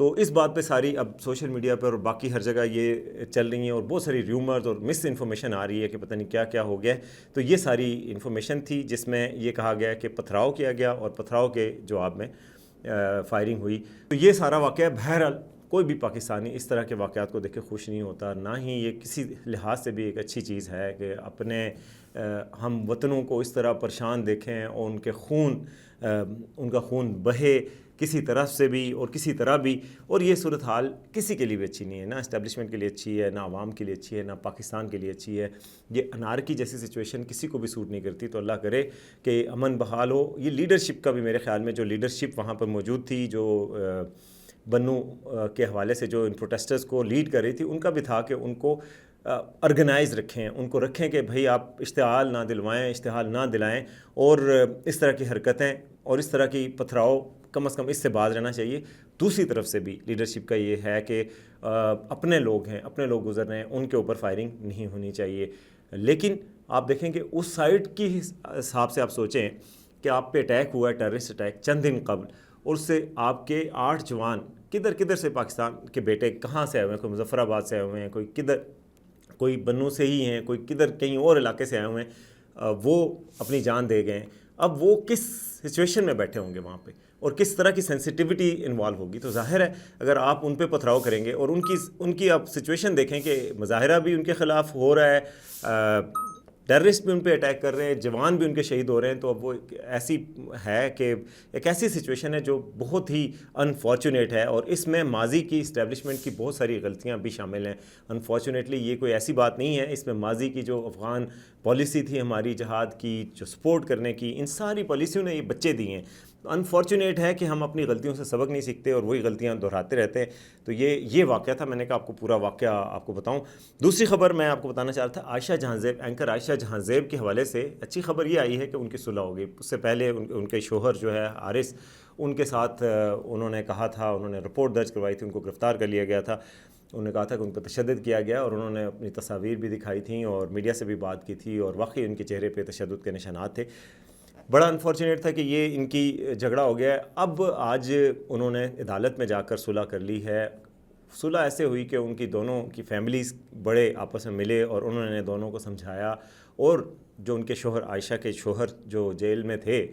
تو اس بات پہ ساری اب سوشل میڈیا پر اور باقی ہر جگہ یہ چل رہی ہیں اور بہت ساری ریومرز اور مس انفارمیشن آ رہی ہے کہ پتہ نہیں کیا کیا ہو گیا ہے. تو یہ ساری انفارمیشن تھی جس میں یہ کہا گیا کہ پتھراؤ کیا گیا اور پتھراؤ کے جواب میں فائرنگ ہوئی. تو یہ سارا واقعہ بہرحال کوئی بھی پاکستانی اس طرح کے واقعات کو دیکھ کے خوش نہیں ہوتا, نہ ہی یہ کسی لحاظ سے بھی ایک اچھی چیز ہے کہ اپنے ہم وطنوں کو اس طرح پریشان دیکھیں اور ان کا خون بہے کسی طرف سے بھی اور کسی طرح بھی. اور یہ صورتحال کسی کے لیے بھی اچھی نہیں ہے, نہ اسٹیبلشمنٹ کے لیے اچھی ہے, نہ عوام کے لیے اچھی ہے, نہ پاکستان کے لیے اچھی ہے. یہ انارکی جیسی سچویشن کسی کو بھی سوٹ نہیں کرتی. تو اللہ کرے کہ امن بحال ہو. یہ لیڈرشپ کا بھی میرے خیال میں جو لیڈرشپ وہاں پر موجود تھی, جو بنو کے حوالے سے جو ان پروٹیسٹرز کو لیڈ کر رہی تھی, ان کا بھی تھا کہ ان کو آرگنائز رکھیں, ان کو رکھیں کہ بھئی آپ اشتعال نہ دلوائیں, اشتعال نہ دلائیں, اور اس طرح کی حرکتیں اور اس طرح کی پتھراؤ کم از کم اس سے باز رہنا چاہیے. دوسری طرف سے بھی لیڈرشپ کا یہ ہے کہ اپنے لوگ ہیں, اپنے لوگ گزر رہے ہیں, ان کے اوپر فائرنگ نہیں ہونی چاہیے. لیکن آپ دیکھیں کہ اس سائٹ کی حساب سے آپ سوچیں کہ آپ پہ اٹیک ہوا ہے, ٹیررسٹ اٹیک چند دن قبل, اور اس سے آپ کے 8 جوان کدھر سے پاکستان کے بیٹے کہاں سے آئے ہوئے ہیں, کوئی مظفر آباد سے آئے ہوئے ہیں, کوئی بنوں سے ہی ہیں, کوئی کہیں اور علاقے سے آئے ہوئے ہیں, وہ اپنی جان دے گئے ہیں. اب وہ کس سچویشن میں بیٹھے ہوں گے وہاں پہ اور کس طرح کی سینسٹیوٹی انوالو ہوگی. تو ظاہر ہے اگر آپ ان پہ پتھراؤ کریں گے اور ان کی آپ سچویشن دیکھیں کہ مظاہرہ بھی ان کے خلاف ہو رہا ہے, ٹیررسٹ بھی ان پہ اٹیک کر رہے ہیں, جوان بھی ان کے شہید ہو رہے ہیں, تو اب وہ ایسی ہے کہ ایک ایسی سچویشن ہے جو بہت ہی انفارچونیٹ ہے. اور اس میں ماضی کی اسٹیبلشمنٹ کی بہت ساری غلطیاں بھی شامل ہیں. انفارچونیٹلی یہ کوئی ایسی بات نہیں ہے, اس میں ماضی کی جو افغان پالیسی تھی ہماری جہاد کی, جو سپورٹ کرنے کی, ان ساری پالیسیوں نے یہ بچے دیے ہیں. انفارچونیٹ ہے کہ ہم اپنی غلطیوں سے سبق نہیں سیکھتے اور وہی غلطیاں دہراتے رہتے ہیں. تو یہ واقعہ تھا, میں نے کہا آپ کو پورا واقعہ آپ کو بتاؤں. دوسری خبر میں آپ کو بتانا چاہ رہا تھا, عائشہ جہاں زیب, اینکر عائشہ جہاں زیب کے حوالے سے اچھی خبر یہ آئی ہے کہ ان کی صلح ہو گئی. اس سے پہلے ان کے شوہر جو ہے حارث, ان کے ساتھ انہوں نے کہا تھا, انہوں نے رپورٹ درج کروائی تھی, ان کو گرفتار کر لیا گیا تھا. انہوں نے کہا تھا کہ ان پر تشدد کیا گیا, اور انہوں نے اپنی تصاویر بھی دکھائی تھیں اور میڈیا سے بھی بات کی تھی, اور واقعی ان کے چہرے پہ تشدد کے نشانات تھے. بڑا انفارچونیٹ تھا کہ یہ ان کی جھگڑا ہو گیا ہے. اب آج انہوں نے عدالت میں جا کر صلح کر لی ہے. صلح ایسے ہوئی کہ ان کی دونوں کی فیملیز بڑے آپس میں ملے اور انہوں نے دونوں کو سمجھایا, اور جو ان کے شوہر, عائشہ کے شوہر جو جیل میں تھے,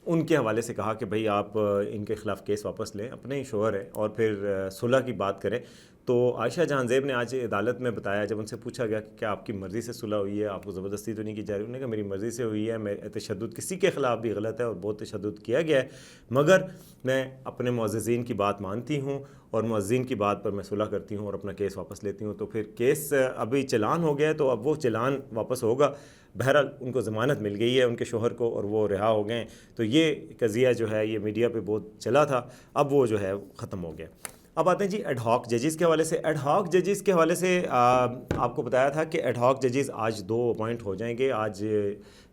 ان کے حوالے سے کہا کہ بھئی آپ ان کے خلاف کیس واپس لیں, اپنے ہی شوہر ہیں, اور پھر صلح کی بات کریں. تو عائشہ جہاں زیب نے آج عدالت میں بتایا, جب ان سے پوچھا گیا کہ کیا آپ کی مرضی سے صلح ہوئی ہے, آپ کو زبردستی تو نہیں کی جا رہی, انہوں نے کہا میری مرضی سے ہوئی ہے, میں تشدد کسی کے خلاف بھی غلط ہے اور بہت تشدد کیا گیا ہے, مگر میں اپنے معززین کی بات مانتی ہوں اور معززین کی بات پر میں صلح کرتی ہوں اور اپنا کیس واپس لیتی ہوں. تو پھر کیس ابھی چلان ہو گیا ہے, تو اب وہ چلان واپس ہوگا. بہرحال ان کو ضمانت مل گئی ہے ان کے شوہر کو, اور وہ رہا ہو گئے ہیں. تو یہ قضیہ جو ہے یہ میڈیا پہ بہت چلا تھا, اب وہ جو ہے ختم ہو گیا. اب آتے ہیں جی ایڈ ہاک ججز کے حوالے سے. ایڈ ہاک ججز کے حوالے سے آپ کو بتایا تھا کہ ایڈ ہاک ججز آج 2 اپوائنٹ ہو جائیں گے. آج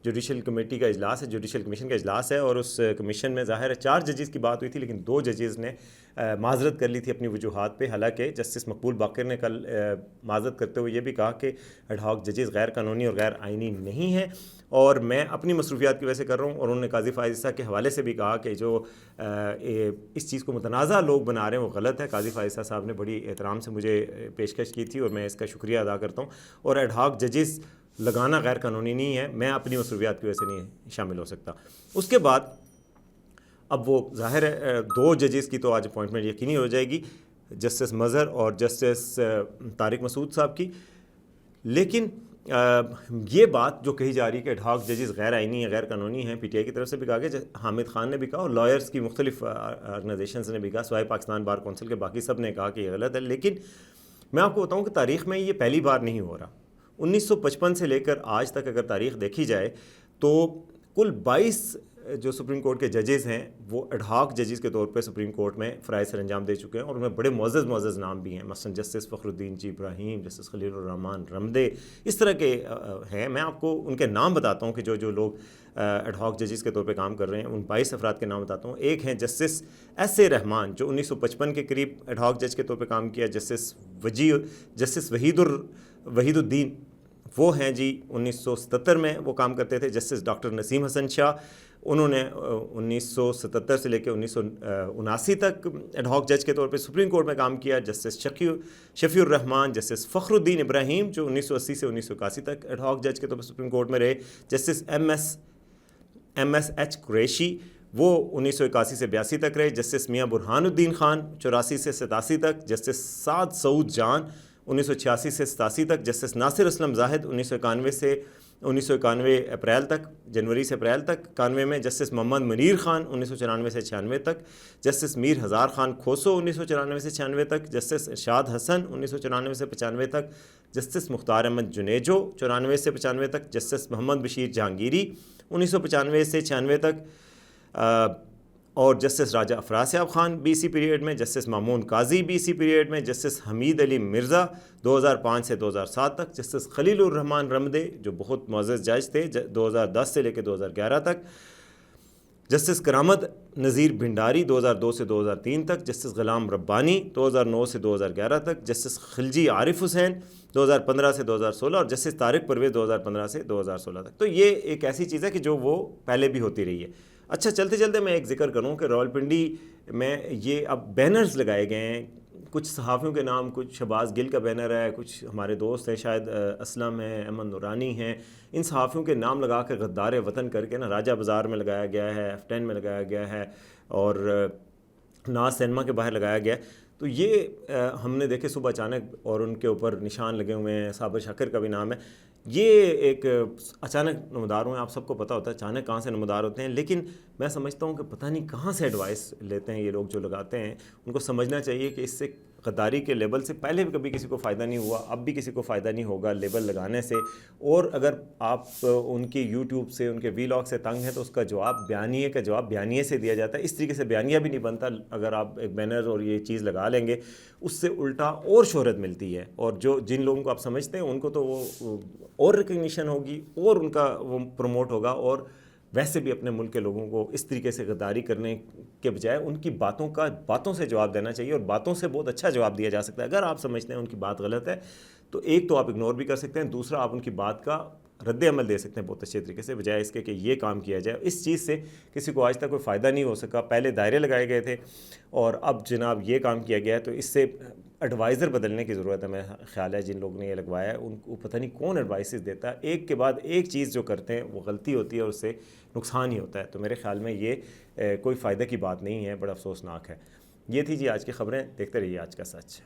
جوڈیشل کمیٹی کا اجلاس ہے, جوڈیشل کمیشن کا اجلاس ہے, اور اس کمیشن میں ظاہر ہے 4 ججز کی بات ہوئی تھی, لیکن 2 ججز نے معذرت کر لی تھی اپنی وجوہات پہ. حالانکہ جسٹس مقبول باقر نے کل معذرت کرتے ہوئے یہ بھی کہا کہ ایڈ ہاک ججز غیر قانونی اور غیر آئینی نہیں ہیں, اور میں اپنی مصروفیات کی وجہ سے کر رہا ہوں. اور انہوں نے قاضی فائز عیسیٰ کے حوالے سے بھی کہا کہ جو اس چیز کو متنازع لوگ بنا رہے ہیں وہ غلط ہے. قاضی فائز عیسیٰ صاحب نے بڑی احترام سے مجھے پیشکش کی تھی, اور میں اس کا شکریہ ادا کرتا ہوں. اور ایڈ ہاک ججز لگانا غیر قانونی نہیں ہے, میں اپنی مصروفیات کی وجہ سے نہیں شامل ہو سکتا. اس کے بعد اب وہ ظاہر ہے 2 ججز کی تو آج اپوائنٹمنٹ یقینی ہو جائے گی, جسٹس مظہر اور جسٹس طارق مسعود صاحب کی. لیکن یہ بات جو کہی جا رہی ہے کہ ایڈ ہاک ججز غیر آئینی ہیں, غیر قانونی ہیں, پی ٹی آئی کی طرف سے بھی کہا گیا, حامد خان نے بھی کہا, اور لائرز کی مختلف آرگنائزیشنز نے بھی کہا, سوائے پاکستان بار کونسل کے باقی سب نے کہا کہ یہ غلط ہے. لیکن میں آپ کو بتاؤں کہ تاریخ میں یہ پہلی بار نہیں ہو رہا. 1955 سے لے کر آج تک اگر تاریخ دیکھی جائے تو کل 22 جو سپریم کورٹ کے ججز ہیں وہ ایڈ ہاک ججز کے طور پہ سپریم کورٹ میں فرائض سر انجام دے چکے ہیں, اور ان میں بڑے معزز نام بھی ہیں. مثلا جسٹس فخر الدین جی ابراہیم, جسٹس خلیل الرحمان رمدے, اس طرح کے ہیں. میں آپ کو ان کے نام بتاتا ہوں کہ جو لوگ ایڈ ہاک ججز کے طور پہ کام کر رہے ہیں, ان 22 افراد کے نام بتاتا ہوں. ایک ہیں جسٹس ایس اے رحمان, جو 1955 کے قریب ایڈ ہاک جج کے طور پہ کام کیا. جسٹس وحید الدین وہ ہیں جی 1977 میں وہ کام کرتے تھے جسٹس ڈاکٹر نسیم حسن شاہ. انہوں نے 1977 سے لے کے 1979 تک ایڈ ہاک جج کے طور پہ سپریم کورٹ میں کام کیا. جسٹس شفیع الرحمان, جسٹس فخر الدین ابراہیم جو 1980 سے 1981 تک ایڈ ہاک جج کے طور پہ سپریم کورٹ میں رہے. Justice M S H Qureshi وہ 1981 سے 82 تک رہے. جسٹس میاں برہان الدین خان 84 سے 87 تک. جسٹس سعد سعود جان 1986 سے 87 تک. جسٹس ناصر اسلم زاہد 1991 اپریل تک, جنوری سے اپریل تک 91 میں. جسٹس محمد منیر خان 1994 سے 96 تک. جسٹس میر ہزار خان کھوسو 1994 سے 96 تک. جسٹس ارشاد حسن 1994 سے 95 تک. جسٹس مختار احمد جنیجو 94 سے 95 تک. جسٹس محمد بشیر جہانگیری 1995 سے 96 تک. اور جسٹس راجہ افراسیاب خان BC پیریڈ میں. جسٹس مامون قاضی BC پیریڈ میں. جسٹس حمید علی مرزا 2005 سے 2007 تک. جسٹس خلیل الرحمان رمدے جو بہت معزز جج تھے 2010 سے لے کے 2011 تک. جسٹس کرامت نذیر بھنڈاری 2002 سے 2003 تک. جسٹس غلام ربانی 2009 سے 2011 تک. جسٹس خلجی عارف حسین 2015 سے 2016 اور جسٹس طارق پرویز 2015 سے 2016 تک. تو یہ ایک ایسی چیز ہے کہ جو وہ پہلے بھی ہوتی رہی ہے. اچھا چلتے چلتے میں ایک ذکر کروں کہ راولپنڈی میں یہ اب بینرز لگائے گئے ہیں کچھ صحافیوں کے نام. کچھ شہباز گل کا بینر ہے, کچھ ہمارے دوست ہیں شاید اسلم ہیں, احمد نورانی ہیں. ان صحافیوں کے نام لگا کے غدار وطن کر کے نا راجہ بازار میں لگایا گیا ہے, F10 میں لگایا گیا ہے اور ناز سینما کے باہر لگایا گیا ہے. تو یہ ہم نے دیکھے صبح اچانک اور ان کے اوپر نشان لگے ہوئے ہیں. صابر شاکر کا بھی نام ہے. یہ ایک اچانک نمودار ہوئے, آپ سب کو پتہ ہوتا ہے اچانک کہاں سے نمودار ہوتے ہیں, لیکن میں سمجھتا ہوں کہ پتہ نہیں کہاں سے ایڈوائس لیتے ہیں یہ لوگ جو لگاتے ہیں. ان کو سمجھنا چاہیے کہ اس سے غداری کے لیبل سے پہلے بھی کبھی کسی کو فائدہ نہیں ہوا, اب بھی کسی کو فائدہ نہیں ہوگا لیبل لگانے سے. اور اگر آپ ان کی یوٹیوب سے, ان کے ویلاگ سے تنگ ہیں تو اس کا جواب بیانیے کا جواب بیانیے سے دیا جاتا ہے. اس طریقے سے بیانیہ بھی نہیں بنتا. اگر آپ ایک بینر اور یہ چیز لگا لیں گے اس سے الٹا اور شہرت ملتی ہے, اور جن لوگوں کو آپ سمجھتے ہیں ان کو تو وہ اور ریکگنیشن ہوگی اور ان کا وہ پروموٹ ہوگا. اور ویسے بھی اپنے ملک کے لوگوں کو اس طریقے سے غداری کرنے کے بجائے ان کی باتوں سے جواب دینا چاہیے, اور باتوں سے بہت اچھا جواب دیا جا سکتا ہے. اگر آپ سمجھتے ہیں ان کی بات غلط ہے تو ایک تو آپ اگنور بھی کر سکتے ہیں, دوسرا آپ ان کی بات کا رد عمل دے سکتے ہیں بہت اچھے طریقے سے, بجائے اس کے کہ یہ کام کیا جائے. اس چیز سے کسی کو آج تک کوئی فائدہ نہیں ہو سکا. پہلے دائرے لگائے گئے تھے اور اب جناب یہ کام کیا گیا ہے, تو اس سے ایڈوائزر بدلنے کی ضرورت ہے. میرا خیال ہے جن لوگوں نے یہ لگوایا ہے ان کو پتہ نہیں کون ایڈوائسز دیتا ہے, ایک کے بعد ایک چیز جو کرتے ہیں وہ غلطی ہوتی ہے اور اس سے نقصان ہی ہوتا ہے. تو میرے خیال میں یہ کوئی فائدہ کی بات نہیں ہے, بڑا افسوسناک ہے. یہ تھی جی آج کی خبریں. دیکھتے رہیے آج کا سچ.